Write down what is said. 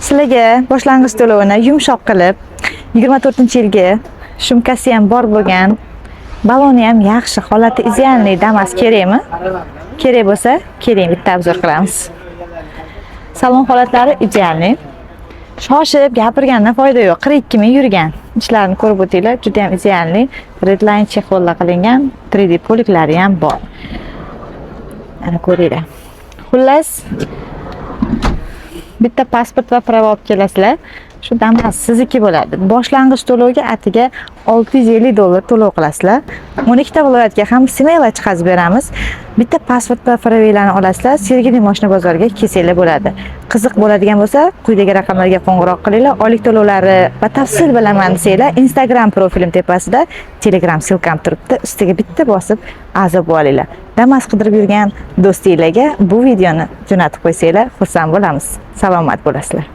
Sizlarga boshlang'ich to'lovini yumshoq qilib 24-yilga shumkasi ham bor bo'lgan, baloni ham yaxshi, holati idealniy Damas kerakmi? Kerak bo'lsa, keling bitta obzor qilamiz. Salon holatlari idealniy. Shoshib gapirgandan foyda yo'q. 42 ming yurgan. Ichlarini ko'rib o'tinglar, juda ham idealniy. Redline chexollar qilingan, 3D poliklari ham bor. Ana ko'ringlar. Xullas, bitta pasport va prava olib kelasizlar. Shu Damas sizniki bo'ladi. Boshlang'ich to'lovga atiga $650 to'lov qilasizlar. 12 ta viloyatga ham smayla chiqazib beramiz. Bitta pasport va pravilarni olasizlar. Sergeli mashina bozoriga kelsanglar bo'ladi. Qiziq bo'ladigan bo'lsa, quyidagi raqamlarga qo'ng'iroq qilinglar. Oylik to'lovlari batafsil bilaman desanglar, Instagram profilim tepasida Telegram silkam turibdi. Ustiga bitta bosib a'zo bo'linglar. Damas qidirib yurgan do'stinglarga bu videoni jo'natib qo'ysanglar, xursand bo'lamiz. Salomat bo'lasizlar.